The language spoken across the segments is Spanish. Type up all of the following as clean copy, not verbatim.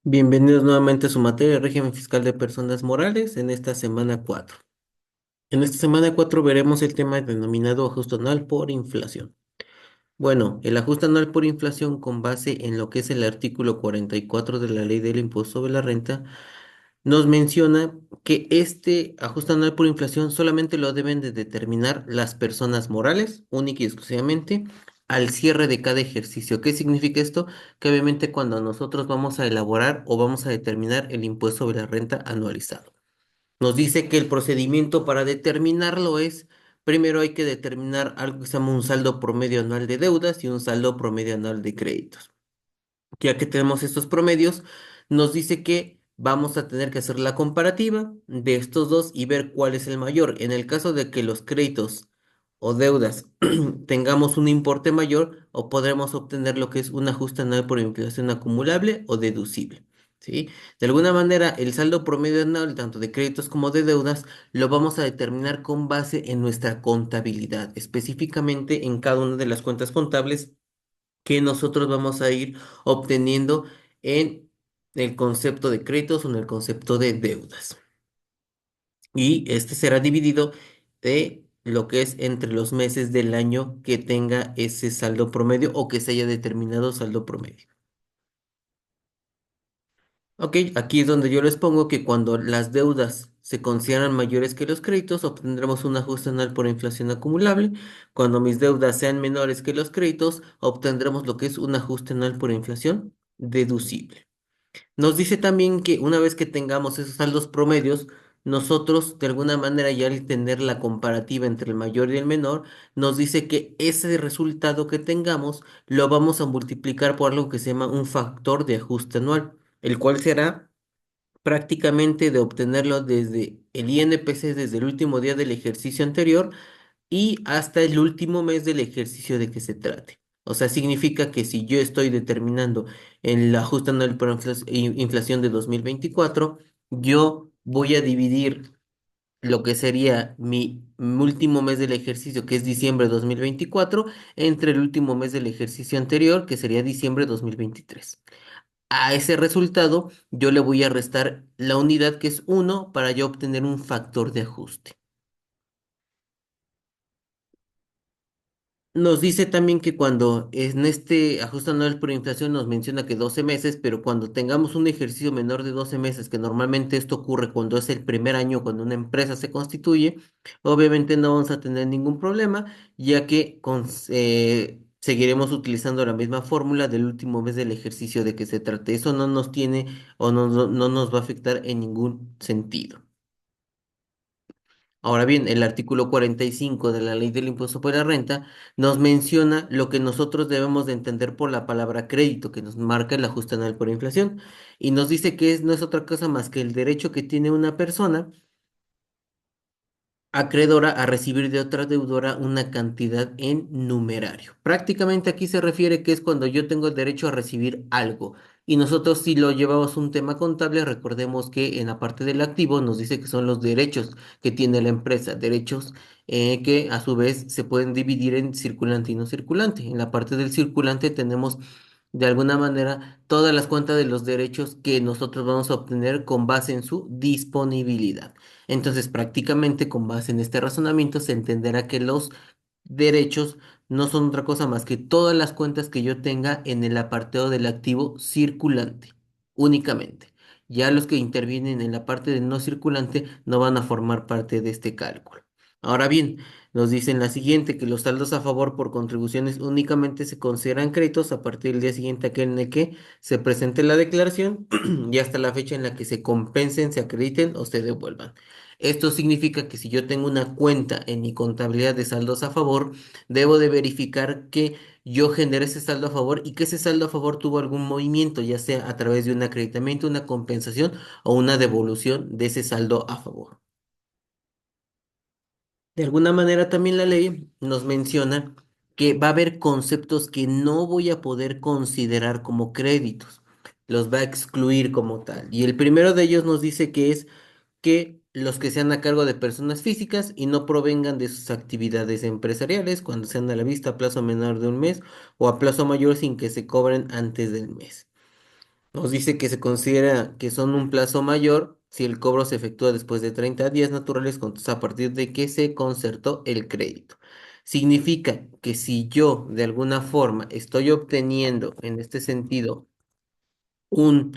Bienvenidos nuevamente a su materia, régimen fiscal de personas morales, en esta semana 4. En esta semana 4 veremos el tema denominado ajuste anual por inflación. Bueno, el ajuste anual por inflación con base en lo que es el artículo 44 de la ley del impuesto sobre la renta, nos menciona que este ajuste anual por inflación solamente lo deben de determinar las personas morales, única y exclusivamente, al cierre de cada ejercicio. ¿Qué significa esto? Que obviamente cuando nosotros vamos a elaborar o vamos a determinar el impuesto sobre la renta anualizado. Nos dice que el procedimiento para determinarlo es, primero hay que determinar algo que se llama un saldo promedio anual de deudas y un saldo promedio anual de créditos. Ya que tenemos estos promedios, nos dice que vamos a tener que hacer la comparativa de estos dos y ver cuál es el mayor. En el caso de que los créditos o deudas tengamos un importe mayor, o podremos obtener lo que es un ajuste anual por inflación acumulable o deducible. ¿Sí? De alguna manera, el saldo promedio anual, tanto de créditos como de deudas, lo vamos a determinar con base en nuestra contabilidad, específicamente en cada una de las cuentas contables que nosotros vamos a ir obteniendo en el concepto de créditos o en el concepto de deudas. Y este será dividido de lo que es entre los meses del año que tenga ese saldo promedio o que se haya determinado saldo promedio. Ok, aquí es donde yo les pongo que cuando las deudas se consideran mayores que los créditos, obtendremos un ajuste anual por inflación acumulable. Cuando mis deudas sean menores que los créditos, obtendremos lo que es un ajuste anual por inflación deducible. Nos dice también que una vez que tengamos esos saldos promedios, nosotros de alguna manera ya al tener la comparativa entre el mayor y el menor, nos dice que ese resultado que tengamos lo vamos a multiplicar por algo que se llama un factor de ajuste anual, el cual será prácticamente de obtenerlo desde el INPC, desde el último día del ejercicio anterior y hasta el último mes del ejercicio de que se trate. O sea, significa que si yo estoy determinando el ajuste anual por inflación de 2024, yo voy a dividir lo que sería mi último mes del ejercicio, que es diciembre de 2024, entre el último mes del ejercicio anterior, que sería diciembre de 2023. A ese resultado, yo le voy a restar la unidad que es uno para yo obtener un factor de ajuste. Nos dice también que cuando en este ajuste anual por inflación nos menciona que 12 meses, pero cuando tengamos un ejercicio menor de 12 meses, que normalmente esto ocurre cuando es el primer año, cuando una empresa se constituye, obviamente no vamos a tener ningún problema, ya que seguiremos utilizando la misma fórmula del último mes del ejercicio de que se trate. Eso no nos tiene o no nos va a afectar en ningún sentido. Ahora bien, el artículo 45 de la Ley del Impuesto por la Renta nos menciona lo que nosotros debemos de entender por la palabra crédito, que nos marca el ajuste anual por inflación, y nos dice que no es otra cosa más que el derecho que tiene una persona acreedora a recibir de otra deudora una cantidad en numerario. Prácticamente aquí se refiere que es cuando yo tengo el derecho a recibir algo. Y nosotros si lo llevamos a un tema contable, recordemos que en la parte del activo nos dice que son los derechos que tiene la empresa, derechos que a su vez se pueden dividir en circulante y no circulante. En la parte del circulante tenemos de alguna manera todas las cuentas de los derechos que nosotros vamos a obtener con base en su disponibilidad. Entonces, prácticamente con base en este razonamiento se entenderá que los derechos no son otra cosa más que todas las cuentas que yo tenga en el apartado del activo circulante, únicamente. Ya los que intervienen en la parte del no circulante no van a formar parte de este cálculo. Ahora bien, nos dicen la siguiente, que los saldos a favor por contribuciones únicamente se consideran créditos a partir del día siguiente aquel en el que se presente la declaración y hasta la fecha en la que se compensen, se acrediten o se devuelvan. Esto significa que si yo tengo una cuenta en mi contabilidad de saldos a favor, debo de verificar que yo generé ese saldo a favor y que ese saldo a favor tuvo algún movimiento, ya sea a través de un acreditamiento, una compensación o una devolución de ese saldo a favor. De alguna manera también la ley nos menciona que va a haber conceptos que no voy a poder considerar como créditos, los va a excluir como tal. Y el primero de ellos nos dice que es que los que sean a cargo de personas físicas y no provengan de sus actividades empresariales cuando sean a la vista a plazo menor de un mes o a plazo mayor sin que se cobren antes del mes. Nos dice que se considera que son un plazo mayor si el cobro se efectúa después de 30 días naturales contados a partir de que se concertó el crédito. Significa que si yo de alguna forma estoy obteniendo en este sentido un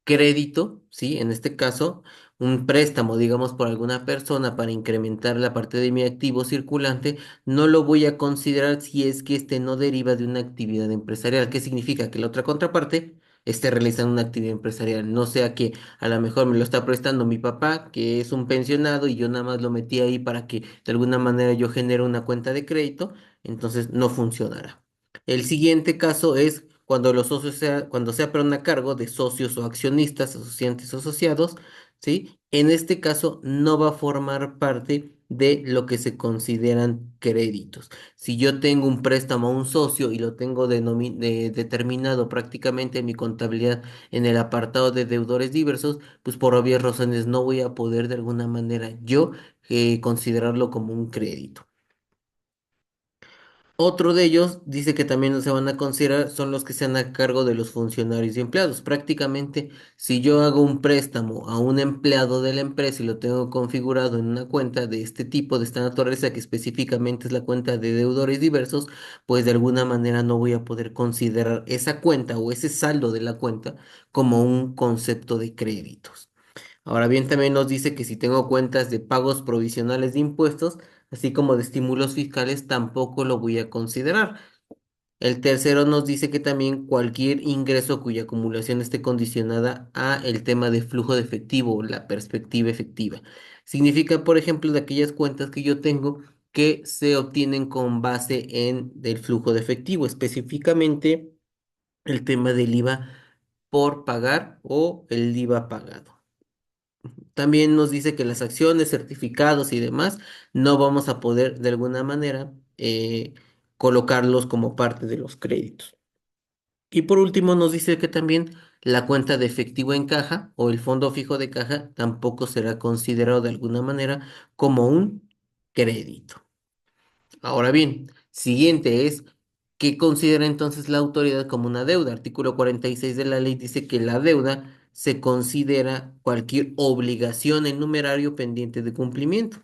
crédito, ¿sí? En este caso, un préstamo, digamos, por alguna persona para incrementar la parte de mi activo circulante, no lo voy a considerar si es que este no deriva de una actividad empresarial. ¿Qué significa? Que la otra contraparte esté realizando una actividad empresarial, no sea que a lo mejor me lo está prestando mi papá, que es un pensionado, y yo nada más lo metí ahí para que de alguna manera yo genere una cuenta de crédito, entonces no funcionará. El siguiente caso es cuando los socios cuando sea perdón, a cargo de socios o accionistas, asociantes o asociados, ¿sí? En este caso no va a formar parte de lo que se consideran créditos. Si yo tengo un préstamo a un socio y lo tengo determinado prácticamente en mi contabilidad en el apartado de deudores diversos, pues por obvias razones no voy a poder de alguna manera yo considerarlo como un crédito. Otro de ellos dice que también no se van a considerar son los que sean a cargo de los funcionarios y empleados. Prácticamente, si yo hago un préstamo a un empleado de la empresa y lo tengo configurado en una cuenta de este tipo, de esta naturaleza, que específicamente es la cuenta de deudores diversos, pues de alguna manera no voy a poder considerar esa cuenta o ese saldo de la cuenta como un concepto de créditos. Ahora bien, también nos dice que si tengo cuentas de pagos provisionales de impuestos, así como de estímulos fiscales, tampoco lo voy a considerar. El tercero nos dice que también cualquier ingreso cuya acumulación esté condicionada a el tema de flujo de efectivo, la perspectiva efectiva. Significa, por ejemplo, de aquellas cuentas que yo tengo que se obtienen con base en el flujo de efectivo, específicamente el tema del IVA por pagar o el IVA pagado. También nos dice que las acciones, certificados y demás no vamos a poder de alguna manera colocarlos como parte de los créditos. Y por último nos dice que también la cuenta de efectivo en caja o el fondo fijo de caja tampoco será considerado de alguna manera como un crédito. Ahora bien, siguiente es, ¿qué considera entonces la autoridad como una deuda? Artículo 46 de la ley dice que la deuda se considera cualquier obligación en numerario pendiente de cumplimiento.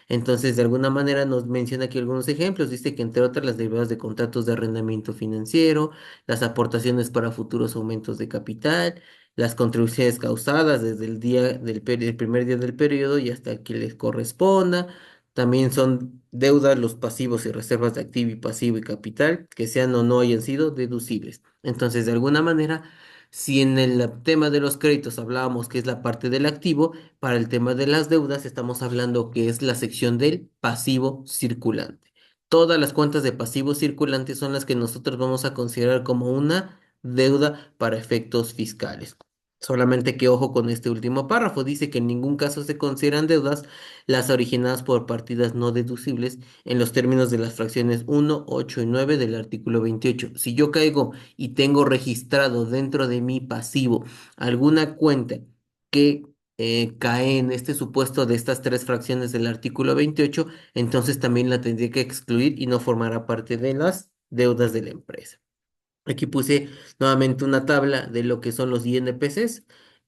Entonces, de alguna manera nos menciona aquí algunos ejemplos. Dice que entre otras las derivadas de contratos de arrendamiento financiero, las aportaciones para futuros aumentos de capital, las contribuciones causadas desde el día el primer día del periodo y hasta que les corresponda. También son deudas los pasivos y reservas de activo y pasivo y capital que sean o no hayan sido deducibles. Entonces, de alguna manera, si en el tema de los créditos hablábamos que es la parte del activo, para el tema de las deudas estamos hablando que es la sección del pasivo circulante. Todas las cuentas de pasivo circulante son las que nosotros vamos a considerar como una deuda para efectos fiscales. Solamente que ojo con este último párrafo, dice que en ningún caso se consideran deudas las originadas por partidas no deducibles en los términos de las fracciones 1, 8 y 9 del artículo 28. Si yo caigo y tengo registrado dentro de mi pasivo alguna cuenta que cae en este supuesto de estas tres fracciones del artículo 28, entonces también la tendría que excluir y no formará parte de las deudas de la empresa. Aquí puse nuevamente una tabla de lo que son los INPCs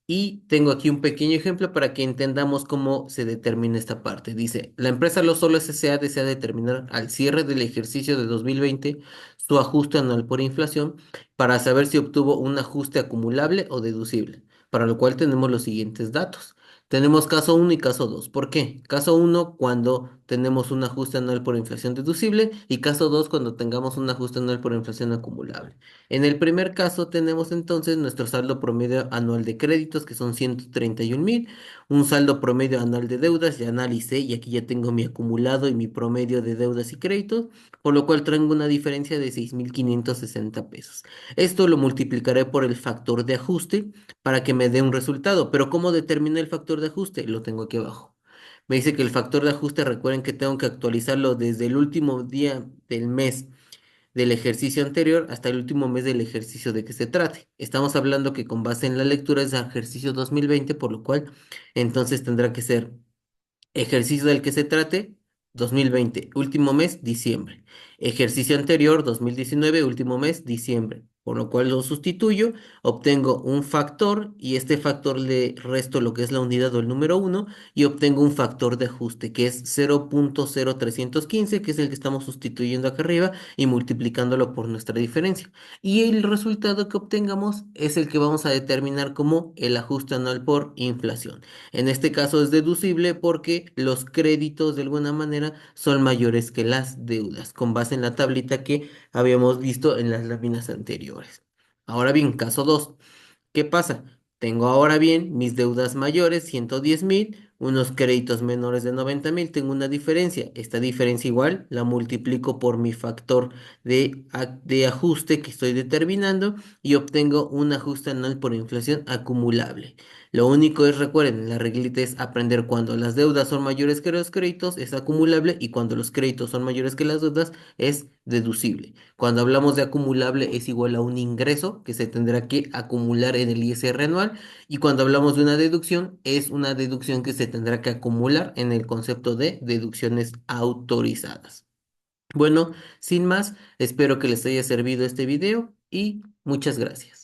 y tengo aquí un pequeño ejemplo para que entendamos cómo se determina esta parte. Dice, la empresa Los Solo S.A. desea determinar al cierre del ejercicio de 2020 su ajuste anual por inflación para saber si obtuvo un ajuste acumulable o deducible, para lo cual tenemos los siguientes datos. Tenemos caso uno y caso 2. ¿Por qué? Caso uno cuando tenemos un ajuste anual por inflación deducible y caso 2 cuando tengamos un ajuste anual por inflación acumulable. En el primer caso tenemos entonces nuestro saldo promedio anual de créditos, que son 131,000, un saldo promedio anual de deudas, ya analicé y aquí ya tengo mi acumulado y mi promedio de deudas y créditos, por lo cual traigo una diferencia de 6,560 pesos. Esto lo multiplicaré por el factor de ajuste para que me dé un resultado, pero ¿cómo determina el factor de ajuste? Lo tengo aquí abajo. Me dice que el factor de ajuste, recuerden que tengo que actualizarlo desde el último día del mes del ejercicio anterior hasta el último mes del ejercicio de que se trate. Estamos hablando que con base en la lectura es ejercicio 2020, por lo cual entonces tendrá que ser ejercicio del que se trate 2020, último mes, diciembre. Ejercicio anterior, 2019, último mes, diciembre. por lo cual lo sustituyo, obtengo un factor y este factor le resto lo que es la unidad o el número uno y obtengo un factor de ajuste que es 0,0315, que es el que estamos sustituyendo acá arriba y multiplicándolo por nuestra diferencia. Y el resultado que obtengamos es el que vamos a determinar como el ajuste anual por inflación. En este caso es deducible porque los créditos de alguna manera son mayores que las deudas, con base en la tablita que habíamos visto en las láminas anteriores. Ahora bien, caso 2. ¿Qué pasa? Tengo ahora bien mis deudas mayores, 110,000, unos créditos menores de 90,000, tengo una diferencia. Esta diferencia igual la multiplico por mi factor de ajuste que estoy determinando y obtengo un ajuste anual por inflación acumulable. Lo único es, recuerden, la reglita es aprender cuando las deudas son mayores que los créditos, es acumulable, y cuando los créditos son mayores que las deudas, es deducible. Cuando hablamos de acumulable es igual a un ingreso que se tendrá que acumular en el ISR anual, y cuando hablamos de una deducción es una deducción que se tendrá que acumular en el concepto de deducciones autorizadas. Bueno, sin más, espero que les haya servido este video y muchas gracias.